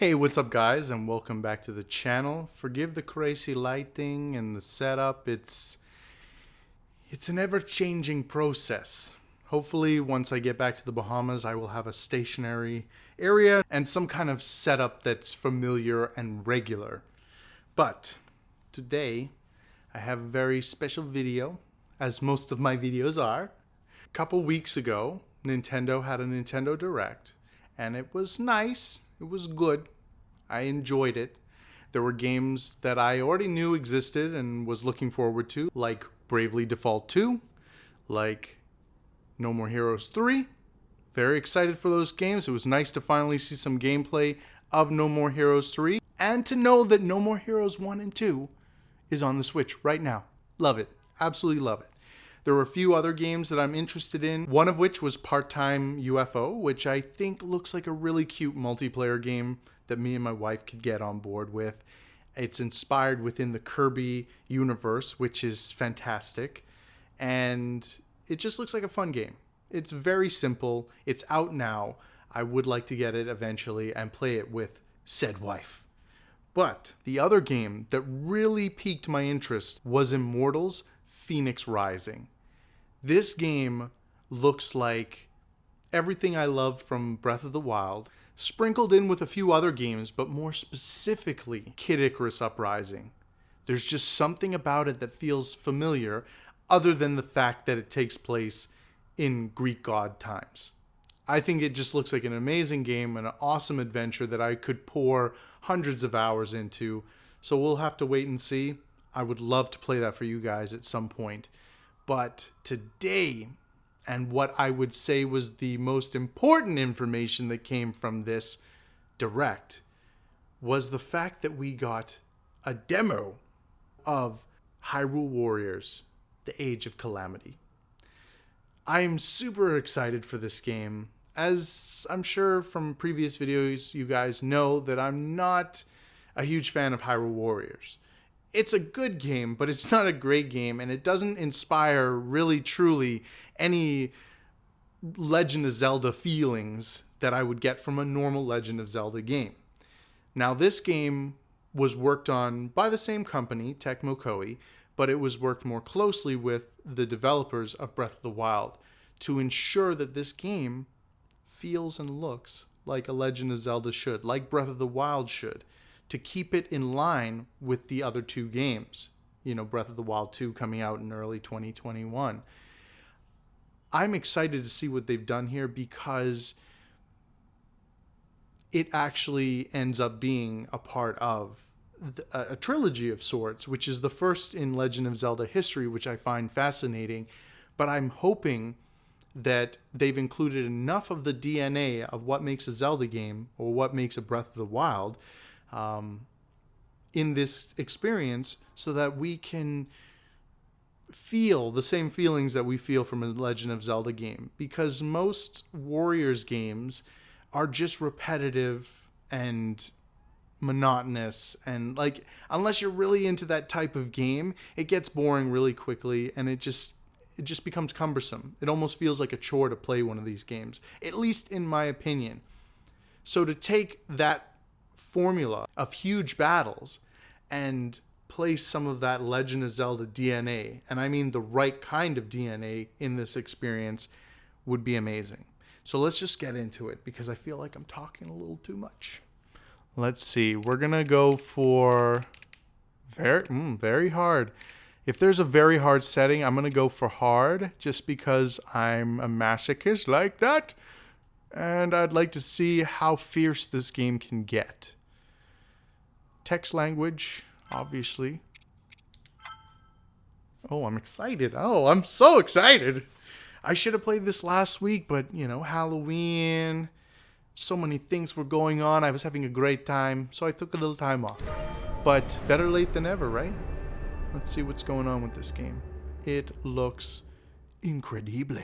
Hey, what's up guys, and welcome back to the channel. Forgive the crazy lighting and the setup. It's an ever-changing process. Hopefully, once I get back to the Bahamas, I will have a stationary area and some kind of setup that's familiar and regular. But today, I have a very special video, as most of my videos are. A couple weeks ago, Nintendo had a Nintendo Direct, and it was nice. It was good. I enjoyed it. There were games that I already knew existed and was looking forward to, like Bravely Default 2, like No More Heroes 3. Very excited for those games. It was nice to finally see some gameplay of No More Heroes 3, and to know that No More Heroes 1 and 2 is on the Switch right now. Love it. Absolutely love it. There were a few other games that I'm interested in, one of which was Part-Time UFO, which I think looks like a really cute multiplayer game that me and my wife could get on board with. It's inspired within the Kirby universe, which is fantastic, and it just looks like a fun game. It's very simple. It's out now. I would like to get it eventually and play it with said wife. But the other game that really piqued my interest was Immortals Phoenix Rising. This game looks like everything I love from Breath of the Wild, sprinkled in with a few other games, but more specifically Kid Icarus Uprising. There's just something about it that feels familiar, other than the fact that it takes place in Greek god times. I think it just looks like an amazing game, an awesome adventure that I could pour hundreds of hours into, so we'll have to wait and see. I would love to play that for you guys at some point. But today, and what I would say was the most important information that came from this Direct, was the fact that we got a demo of Hyrule Warriors: The Age of Calamity. I'm super excited for this game. As I'm sure from previous videos you guys know that I'm not a huge fan of Hyrule Warriors. It's a good game, but it's not a great game, and it doesn't inspire really truly any Legend of Zelda feelings that I would get from a normal Legend of Zelda game. Now, this game was worked on by the same company, Tecmo, but it was worked more closely with the developers of Breath of the Wild to ensure that this game feels and looks like a Legend of Zelda should, like Breath of the Wild should, to keep it in line with the other two games. You know, Breath of the Wild 2 coming out in early 2021. I'm excited to see what they've done here because it actually ends up being a part of a trilogy of sorts, which is the first in Legend of Zelda history, which I find fascinating. But I'm hoping that they've included enough of the DNA of what makes a Zelda game, or what makes a Breath of the Wild, in this experience, so that we can feel the same feelings that we feel from a Legend of Zelda game. Because most Warriors games are just repetitive and monotonous, and like, unless you're really into that type of game, it gets boring really quickly, and it just becomes cumbersome. It almost feels like a chore to play one of these games, at least in my opinion. So to take that formula of huge battles and place some of that Legend of Zelda DNA, and I mean the right kind of DNA, in this experience would be amazing. So let's just get into it, because I feel like I'm talking a little too much. Let's see. We're going to go for very hard. If there's a very hard setting, I'm going to go for hard, just because I'm a masochist like that. And I'd like to see how fierce this game can get. Text language, obviously. Oh, I'm excited. Oh, I'm so excited. I should have played this last week, but, you know, Halloween, so many things were going on. I was having a great time, so I took a little time off. But better late than ever, right? Let's see what's going on with this game. It looks incredible.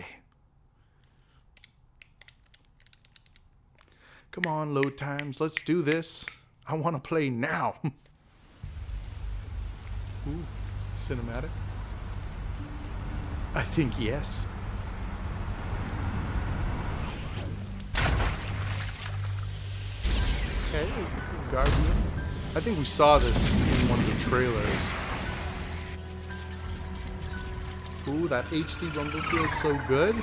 Come on, load times. Let's do this. I want to play now. Ooh, cinematic. I think yes. Okay, Guardian. I think we saw this in one of the trailers. Ooh, that HD rumble feels so good.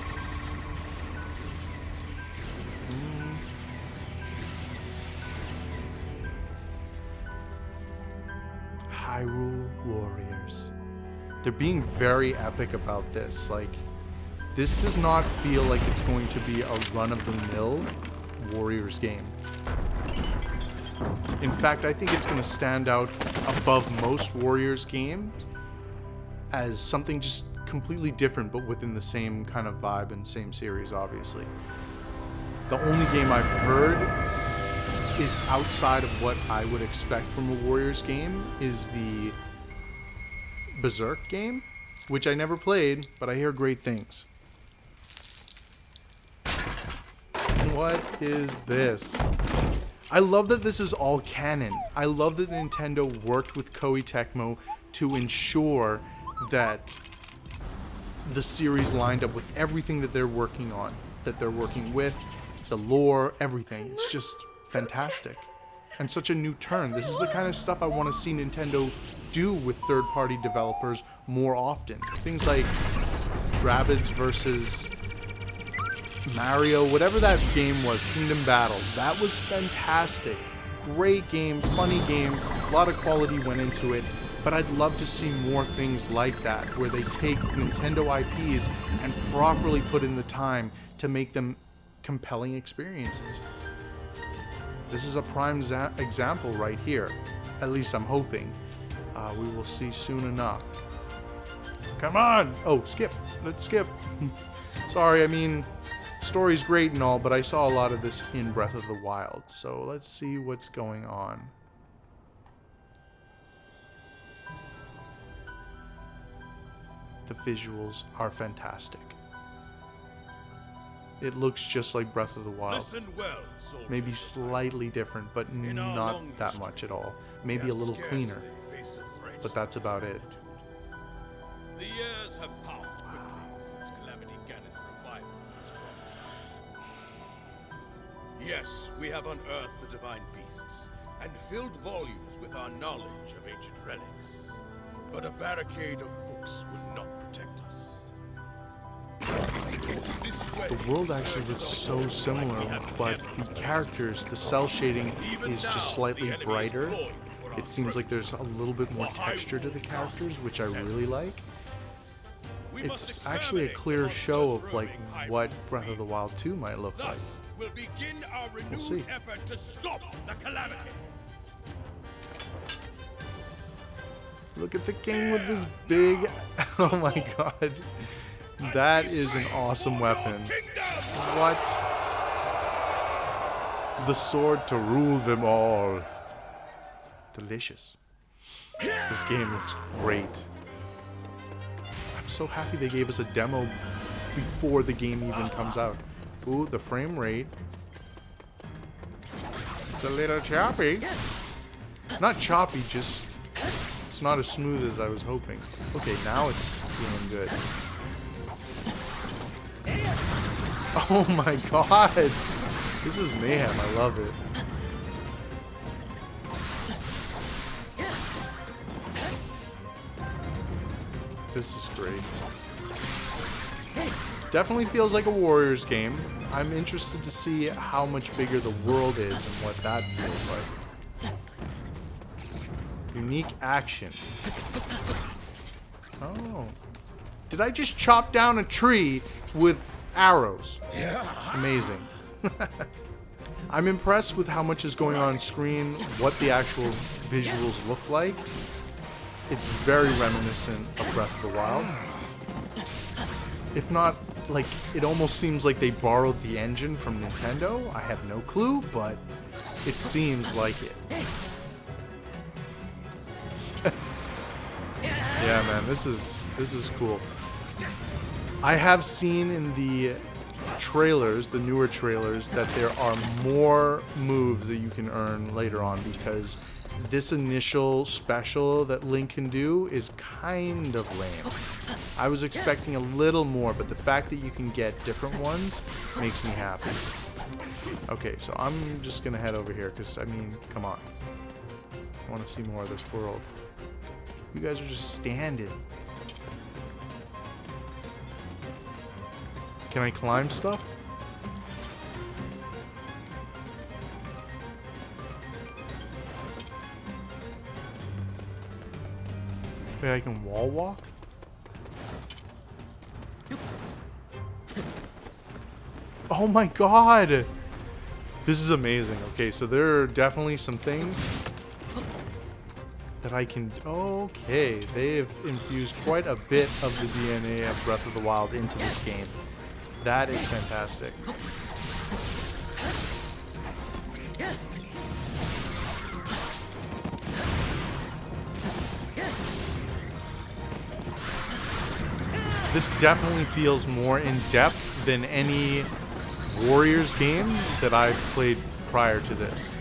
Hyrule Warriors. They're being very epic about this. Like, this does not feel like it's going to be a run-of-the-mill Warriors game. In fact, I think it's going to stand out above most Warriors games as something just completely different, but within the same kind of vibe and same series, obviously. The only game I've heard is outside of what I would expect from a Warriors game is the Berserk game, which I never played, but I hear great things. What is this? I love that this is all canon. I love that Nintendo worked with Koei Tecmo to ensure that the series lined up with everything that they're working on, that they're working with, the lore, everything. It's just fantastic. And such a new turn. This is the kind of stuff I want to see Nintendo do with third-party developers more often. Things like Rabbids versus Mario, whatever that game was, Kingdom Battle. That was fantastic. Great game, funny game, a lot of quality went into it. But I'd love to see more things like that, where they take Nintendo IPs and properly put in the time to make them compelling experiences. This is a prime example right here. At least I'm hoping. We will see soon enough. Come on! Oh, skip. Let's skip. Sorry, I mean, story's great and all, but I saw a lot of this in Breath of the Wild. So let's see what's going on. The visuals are fantastic. It looks just like Breath of the Wild. Well, maybe slightly different, but not that much at all. Maybe a little cleaner, but that's about it. The years have passed quickly since Calamity Ganon's revival was prophesied. Yes, we have unearthed the divine beasts and filled volumes with our knowledge of ancient relics. But a barricade of books will not protect us. The world actually looks so similar, but the characters, the cell shading is just slightly brighter. It seems like there's a little bit more texture to the characters, which I really like. It's actually a clear show of like what Breath of the Wild 2 might look like. We'll see. To stop the Calamity. Look at the king with this big... Oh my god. That is an awesome weapon. What? The sword to rule them all. Delicious. This game looks great. I'm so happy they gave us a demo before the game even comes out. Ooh, the frame rate. It's a little choppy. Not choppy, just... It's not as smooth as I was hoping. Okay, now it's feeling good. Oh my god! This is mayhem, I love it. This is great. Definitely feels like a Warriors game. I'm interested to see how much bigger the world is and what that feels like. Unique action. Oh. Did I just chop down a tree with arrows? Amazing. I'm impressed with how much is going on screen, what the actual visuals look like. It's very reminiscent of Breath of the Wild. If not, like, it almost seems like they borrowed the engine from Nintendo. I have no clue, but it seems like it. Yeah, man, this is cool. I have seen in the trailers, the newer trailers, that there are more moves that you can earn later on, because this initial special that Link can do is kind of lame. I was expecting a little more, but the fact that you can get different ones makes me happy. Okay, so I'm just gonna head over here because, I mean, come on. I want to see more of this world. You guys are just standing. Can I climb stuff? Wait, I can wall walk? Oh my god! This is amazing. Okay, so there are definitely some things that I can... Okay, they've infused quite a bit of the DNA of Breath of the Wild into this game. That is fantastic. This definitely feels more in depth than any Warriors game that I've played prior to this.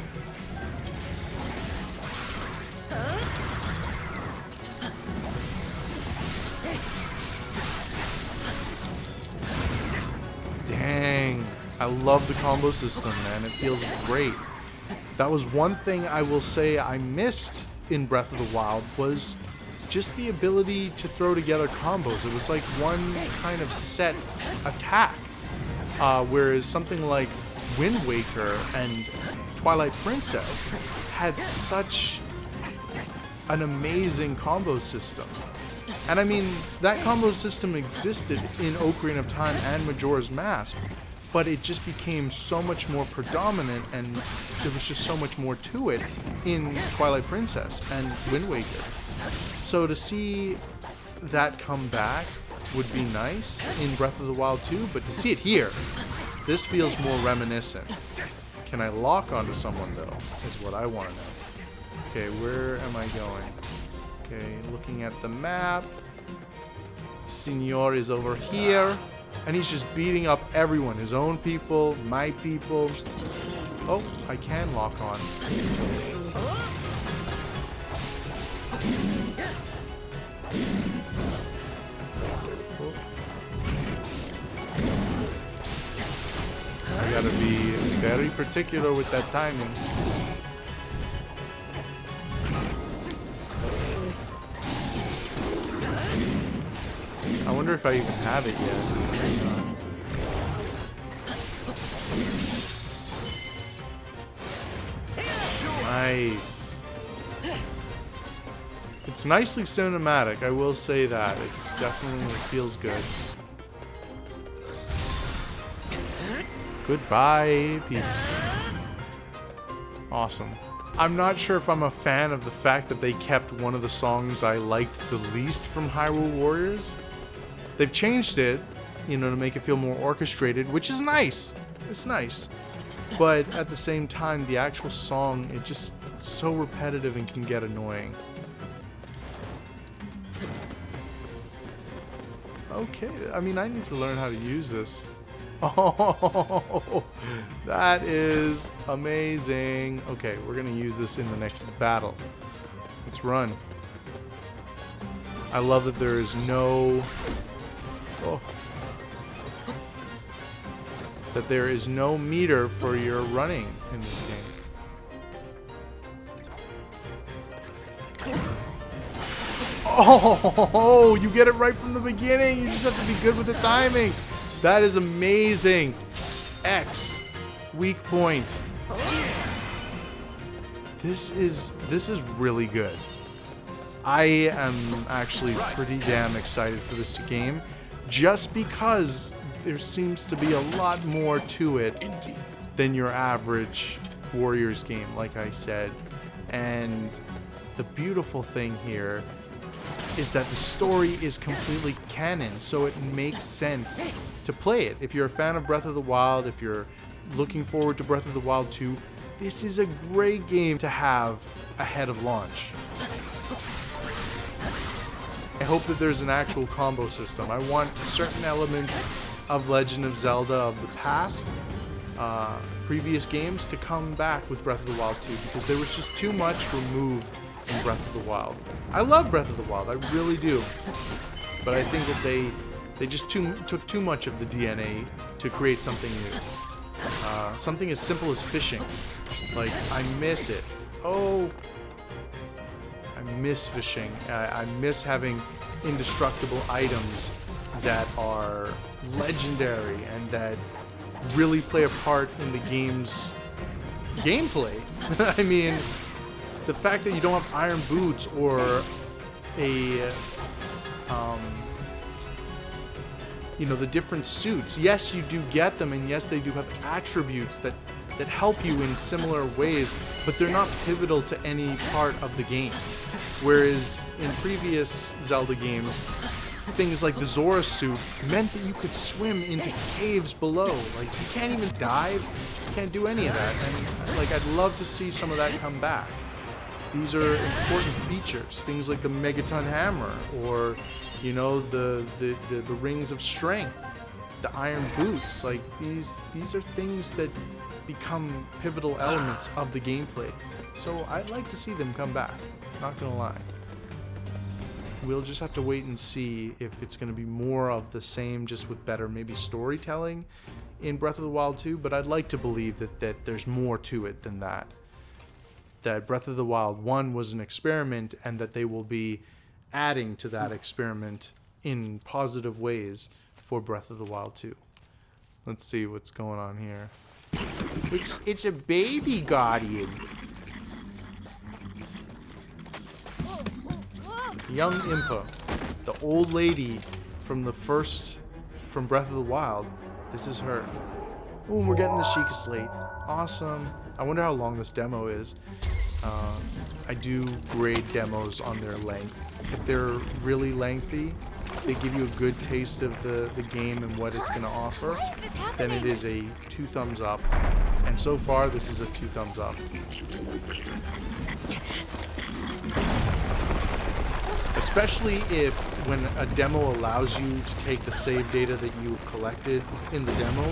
Dang, I love the combo system, man. It feels great. That was one thing I will say I missed in Breath of the Wild, was just the ability to throw together combos. It was like one kind of set attack. Whereas something like Wind Waker and Twilight Princess had such an amazing combo system. And I mean, that combo system existed in Ocarina of Time and Majora's Mask, but it just became so much more predominant, and there was just so much more to it in Twilight Princess and Wind Waker. So to see that come back would be nice in Breath of the Wild 2, but to see it here, this feels more reminiscent. Can I lock onto someone though, is what I want to know. Okay, where am I going? Okay, looking at the map. Senor is over here, and he's just beating up everyone. His own people, my people. Oh, I can lock on. I gotta be very particular with that timing. I wonder if I even have it yet. Nice. It's nicely cinematic, I will say that. It's definitely, it feels good. Goodbye, peeps. Awesome. I'm not sure if I'm a fan of the fact that they kept one of the songs I liked the least from Hyrule Warriors. They've changed it, you know, to make it feel more orchestrated, which is nice. It's nice. But at the same time, the actual song, it's so repetitive and can get annoying. Okay, I mean, I need to learn how to use this. Oh, that is amazing. Okay, we're gonna use this in the next battle. Let's run. I love that there is no... Oh. That there is no meter for your running in this game. Oh, you get it right from the beginning. You just have to be good with the timing. That is amazing. X. Weak point. This is really good. I am actually pretty damn excited for this game, just because there seems to be a lot more to it than your average Warriors game, like I said. And the beautiful thing here is that the story is completely canon, so it makes sense to play it. If you're a fan of Breath of the Wild, if you're looking forward to Breath of the Wild 2, this is a great game to have ahead of launch. I hope that there's an actual combo system. I want certain elements of Legend of Zelda of the past, previous games, to come back with Breath of the Wild 2, because there was just too much removed in Breath of the Wild. I love Breath of the Wild, I really do. But I think that they just took too much of the DNA to create something new. something as simple as fishing. Like, I miss it. Oh, I miss fishing. I miss having indestructible items that are legendary and that really play a part in the game's gameplay. I mean, the fact that you don't have iron boots or a, you know, the different suits. Yes, you do get them, and yes, they do have attributes that help you in similar ways, but they're not pivotal to any part of the game. Whereas in previous Zelda games, things like the Zora suit meant that you could swim into caves below. Like, you can't even dive, you can't do any of that. And like, I'd love to see some of that come back. These are important features. Things like the Megaton Hammer, or, you know, the Rings of Strength, the Iron Boots. Like, these are things that become pivotal elements of the gameplay. So I'd like to see them come back, not gonna lie. We'll just have to wait and see if it's going to be more of the same, just with better maybe storytelling in Breath of the Wild 2, but I'd like to believe that there's more to it than that. That Breath of the Wild 1 was an experiment, and that they will be adding to that experiment in positive ways for Breath of the Wild 2. Let's see what's going on here. It's a baby guardian. Young Impa, the old lady from Breath of the Wild. This is her. Ooh, we're getting the Sheikah Slate. Awesome. I wonder how long this demo is. I do grade demos on their length. If they're really lengthy, they give you a good taste of the game and what it's going to offer, then it is a 2 thumbs up. And so far, this is a 2 thumbs up. Especially if, when a demo allows you to take the save data that you collected in the demo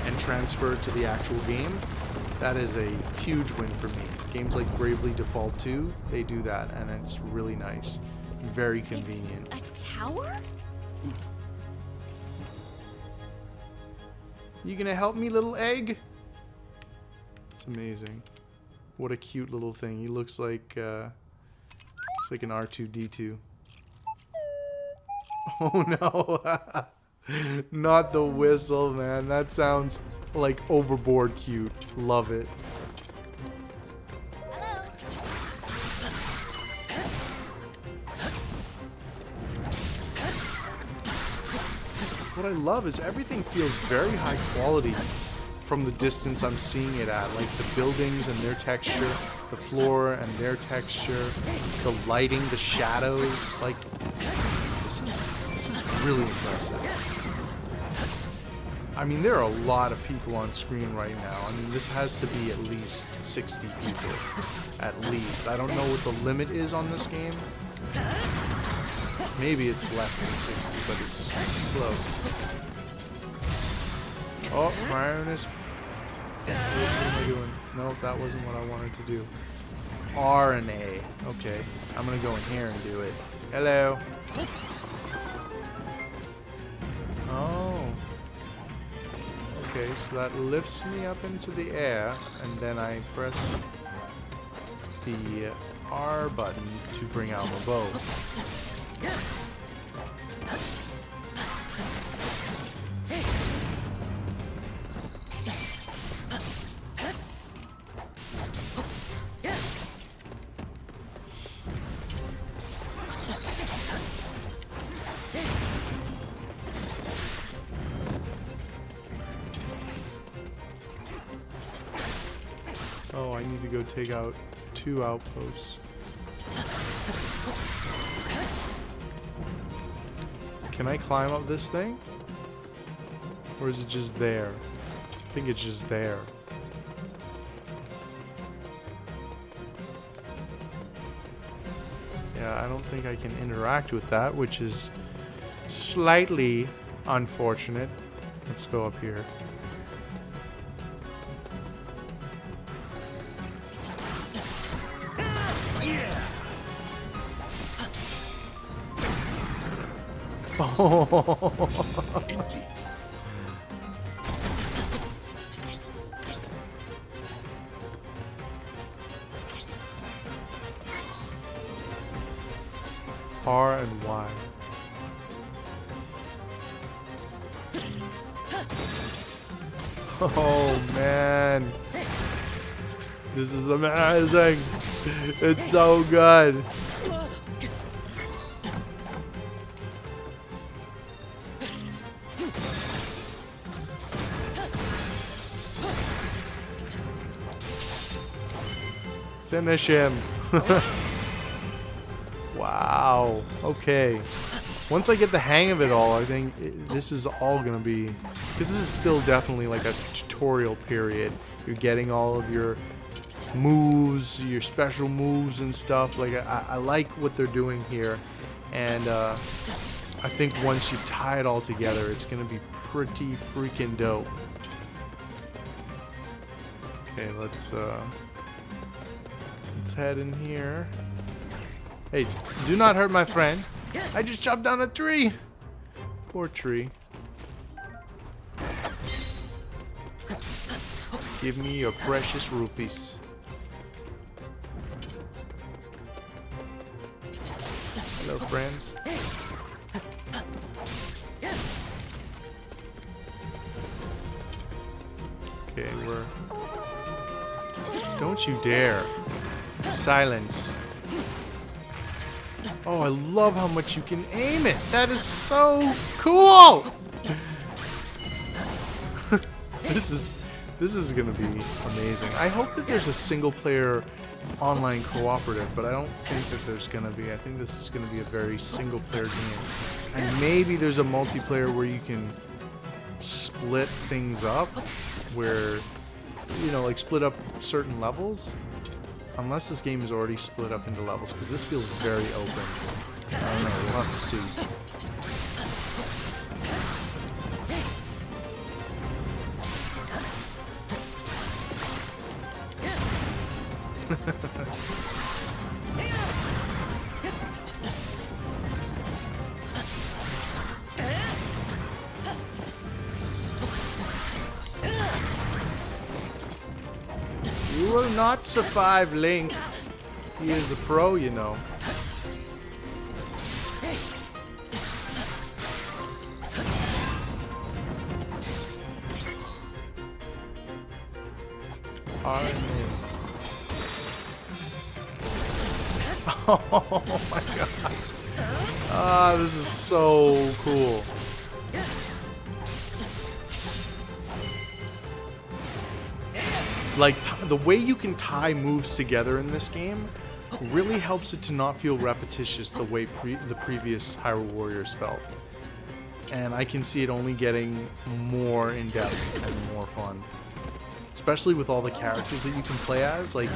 and transfer it to the actual game, that is a huge win for me. Games like Bravely Default 2, they do that, and it's really nice. Very convenient. It's a tower? You gonna help me, little egg? It's amazing. What a cute little thing. He looks like an R2-D2. Oh no. Not the whistle, man. That sounds like overboard cute. Love it. What I love is everything feels very high quality from the distance I'm seeing it at. Like the buildings and their texture, the floor and their texture, the lighting, the shadows. Like, this is really impressive. I mean, there are a lot of people on screen right now. I mean, this has to be at least 60 people. At least. I don't know what the limit is on this game. Maybe it's less than 60, but it's close. Oh, Marioness. What am I doing? Nope, that wasn't what I wanted to do. R and A. Okay, I'm gonna go in here and do it. Hello. Oh. Okay, so that lifts me up into the air, and then I press the R button to bring out my bow. Oh, I need to go take out 2 outposts. Can I climb up this thing? Or is it just there? I think it's just there. Yeah, I don't think I can interact with that, which is slightly unfortunate. Let's go up here. Indeed. R and Y. Oh man, this is amazing. It's so good. Finish him. Wow. Okay. Once I get the hang of it all, I think this is all gonna be, because this is still definitely like a tutorial period. You're getting all of your moves, your special moves and stuff. Like I like what they're doing here, and I think once you tie it all together, it's gonna be pretty freaking dope. Okay, let's head in here. Hey, do not hurt my friend. I just chopped down a tree. Poor tree. Give me your precious rupees. Hello, friends. Okay, we're... Don't you dare. Silence. Oh, I love how much you can aim it. That is so cool. This is gonna be amazing. I hope that there's a single player online cooperative, but I don't think that there's gonna be. I think this is gonna be a very single player game. And maybe there's a multiplayer where you can split things up, where, you know, like split up certain levels. Unless this game is already split up into levels, because this feels very open. I don't know, we'll have to see. You will not survive, Link. He is a pro, you know. Oh my god. Ah, this is so cool. Like, the way you can tie moves together in this game really helps it to not feel repetitious the way the previous Hyrule Warriors felt. And I can see it only getting more in-depth and more fun. Especially with all the characters that you can play as. Like,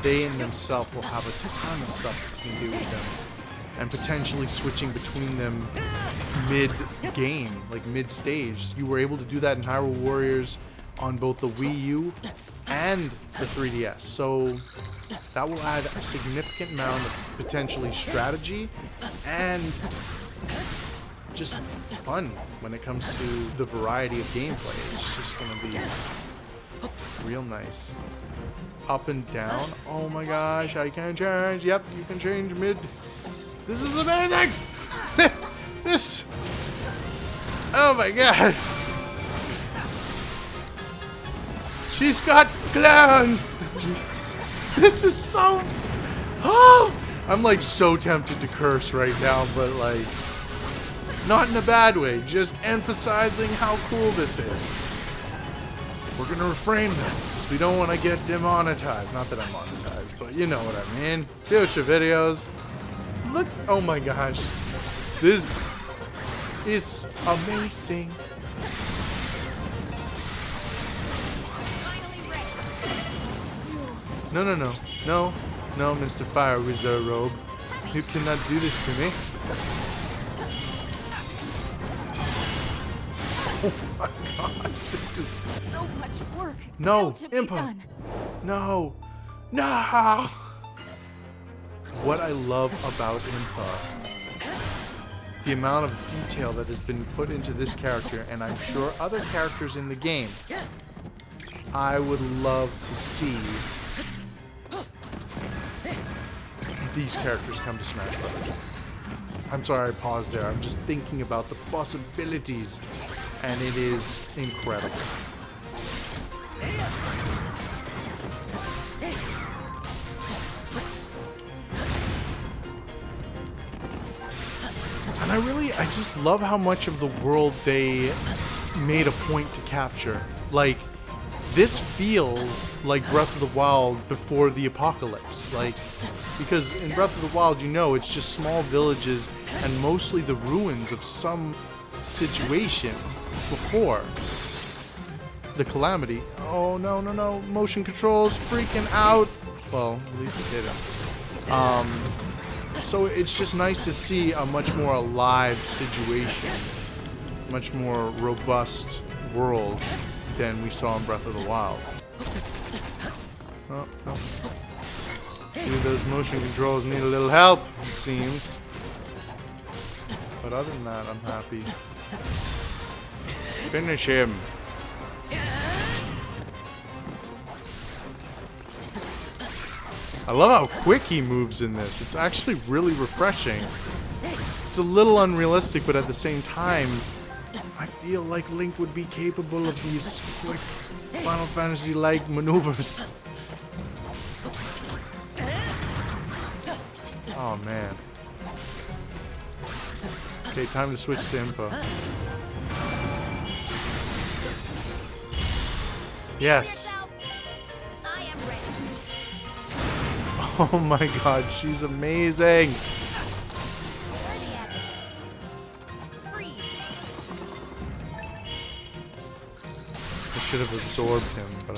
they in themselves will have a ton of stuff you can do with them. And potentially switching between them mid-game, like mid-stage. You were able to do that in Hyrule Warriors on both the Wii U and the 3DS. So that will add a significant amount of potentially strategy and just fun when it comes to the variety of gameplay. It's just going to be real nice. Up and down. Oh my gosh, I can change. Yep, you can change mid. This is amazing. This. Oh my god. She's got clowns! This is so... Oh! I'm like so tempted to curse right now, but like... Not in a bad way, just emphasizing how cool this is. We're gonna refrain though, because we don't want to get demonetized. Not that I'm monetized, but you know what I mean. Future videos. Look, oh my gosh. This is amazing. No, no, no. No, no, Mr. Fire Wizard Robe. You cannot do this to me. Oh my god, this is... So much work. No, still to be Impa. done. No. No! What I love about Impa, the amount of detail that has been put into this character, and I'm sure other characters in the game, I would love to see these characters come to Smash Bros. I'm sorry I paused there. I'm just thinking about the possibilities, and it is incredible. And I just love how much of the world they made a point to capture. Like, this feels like Breath of the Wild before the apocalypse. Like, because in Breath of the Wild, you know, it's just small villages and mostly the ruins of some situation before the Calamity. Oh, no, no, no. Motion controls freaking out. Well, at least it didn't. So it's just nice to see a much more alive situation, much more robust world than we saw in Breath of the Wild. Oh, no. See, those motion controls need a little help, it seems. But other than that, I'm happy. Finish him. I love how quick he moves in this. It's actually really refreshing. It's a little unrealistic, but at the same time, I feel like Link would be capable of these quick Final Fantasy-like maneuvers. Oh, man. Okay, time to switch to Impa. Yes. Oh my god, she's amazing! I should have absorbed him, but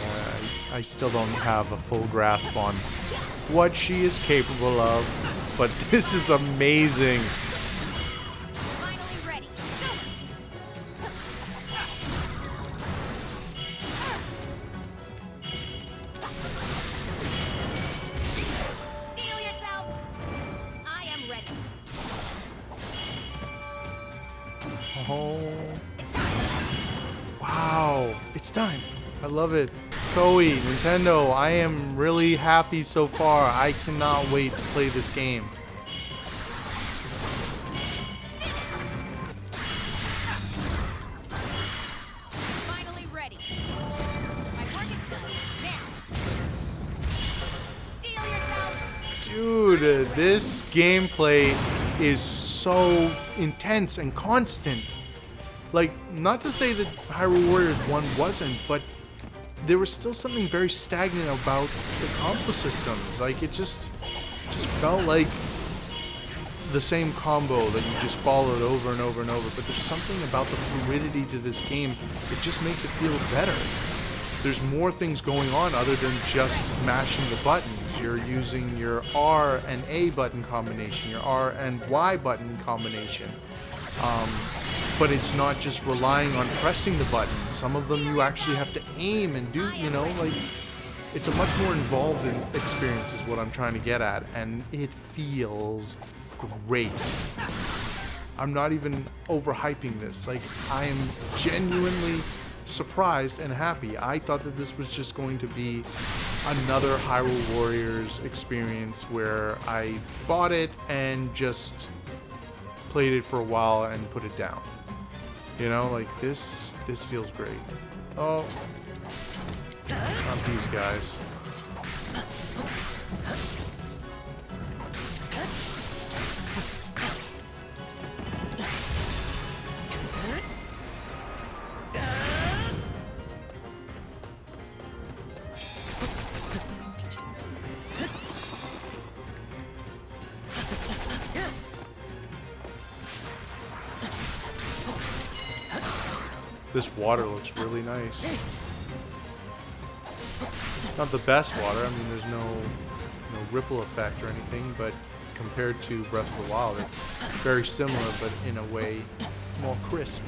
I still don't have a full grasp on what she is capable of. But this is amazing! Oh. Wow. It's time. I love it. Koei, Nintendo, I am really happy so far. I cannot wait to play this game. Finally ready. My work is done. Now. Steel yourself. Dude, this gameplay is so intense and constant. Like, not to say that Hyrule Warriors 1 wasn't, but there was still something very stagnant about the combo systems. Like, it just felt like the same combo that you just followed over and over and over. But there's something about the fluidity to this game that just makes it feel better. There's more things going on other than just mashing the buttons. You're using your R and A button combination, your R and Y button combination. But it's not just relying on pressing the button. Some of them you actually have to aim and do, you know, like, it's a much more involved experience is what I'm trying to get at, and it feels great. I'm not even overhyping this. Like, I am genuinely surprised and happy. I thought that this was just going to be another Hyrule Warriors experience where I bought it and just played it for a while and put it down. You know, like, this feels great. Oh, not these guys. This water looks really nice. Not the best water, I mean, there's no ripple effect or anything, but compared to Breath of the Wild, it's very similar, but in a way more crisp.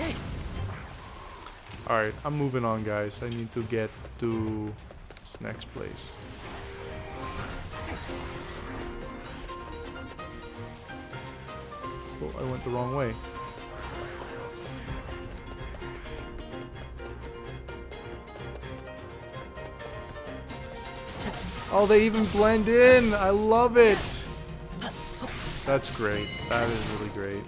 Alright, I'm moving on, guys. I need to get to this next place. Oh, I went the wrong way. Oh, they even blend in. I love it. That's great. That is really great.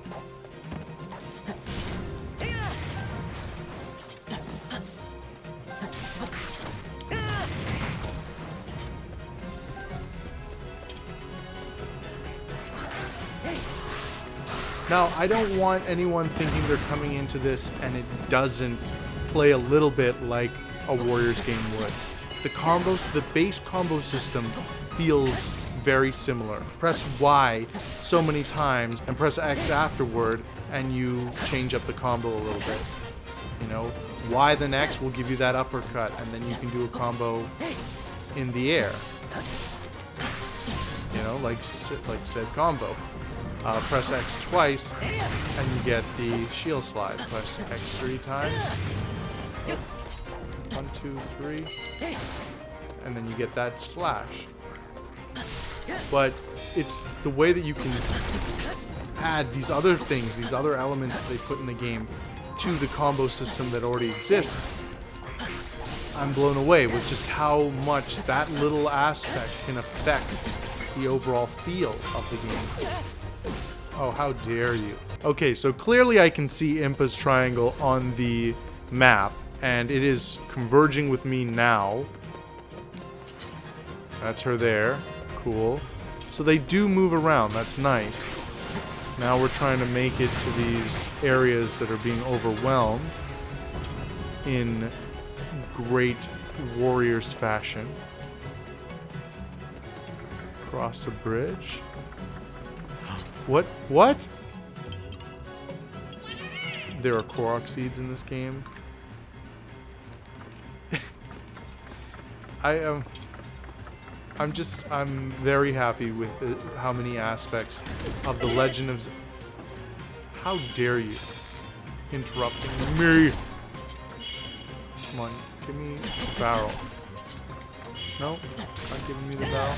Now, I don't want anyone thinking they're coming into this and it doesn't play a little bit like a Warriors game would. The combos, the base combo system feels very similar. Press Y so many times and press X afterward and you change up the combo a little bit. You know, Y then X will give you that uppercut and then you can do a combo in the air. You know, like said combo. Press X twice, and you get the shield slide. Press X 3 times. 1, 2, 3. And then you get that slash. But it's the way that you can add these other things, these other elements that they put in the game to the combo system that already exists. I'm blown away with just how much that little aspect can affect the overall feel of the game. Oh, how dare you. Okay, so clearly I can see Impa's triangle on the map, and it is converging with me now. That's her there. Cool. So they do move around. That's nice. Now we're trying to make it to these areas that are being overwhelmed in great Warriors fashion. Cross a bridge. What? What? There are Korok seeds in this game. I'm very happy with how many aspects of the Legend of Zelda. How dare you interrupting me? Come on, give me the barrel. No, not giving me the barrel.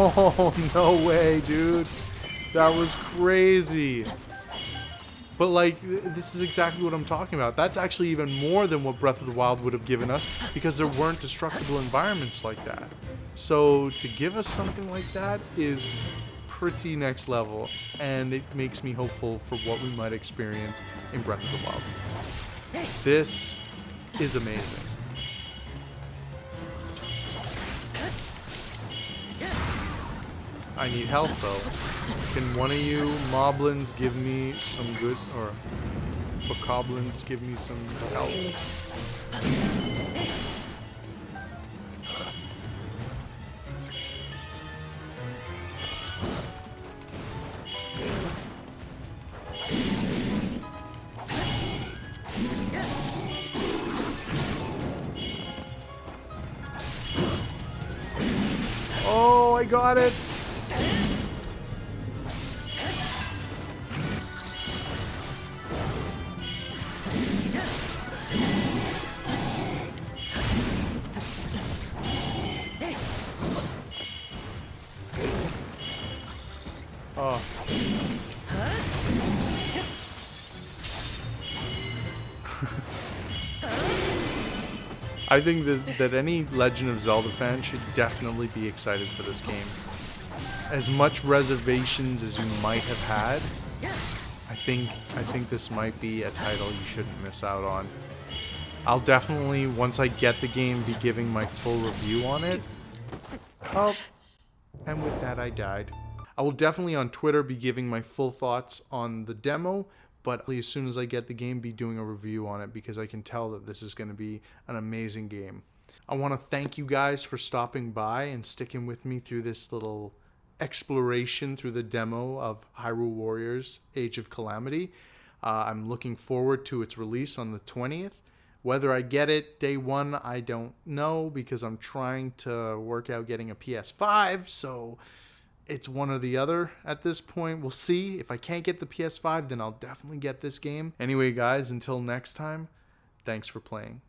Oh, no way, dude. That was crazy. But, like, this is exactly what I'm talking about. That's actually even more than what Breath of the Wild would have given us because there weren't destructible environments like that. So, to give us something like that is pretty next level. And it makes me hopeful for what we might experience in Breath of the Wild. This is amazing. I need help though. Can one of you moblins give me some good, or bokoblins give me some help? Oh, I got it! Oh. I think that any Legend of Zelda fan should definitely be excited for this game. As much reservations as you might have had, I think this might be a title you shouldn't miss out on. I'll definitely, once I get the game, be giving my full review on it. Oh, and with that I died. I will definitely on Twitter be giving my full thoughts on the demo, but as soon as I get the game, be doing a review on it because I can tell that this is going to be an amazing game. I want to thank you guys for stopping by and sticking with me through this little exploration through the demo of Hyrule Warriors Age of Calamity. I'm looking forward to its release on the 20th. Whether I get it day one, I don't know because I'm trying to work out getting a PS5, so it's one or the other at this point. We'll see. If I can't get the PS5, then I'll definitely get this game. Anyway, guys, until next time, thanks for playing.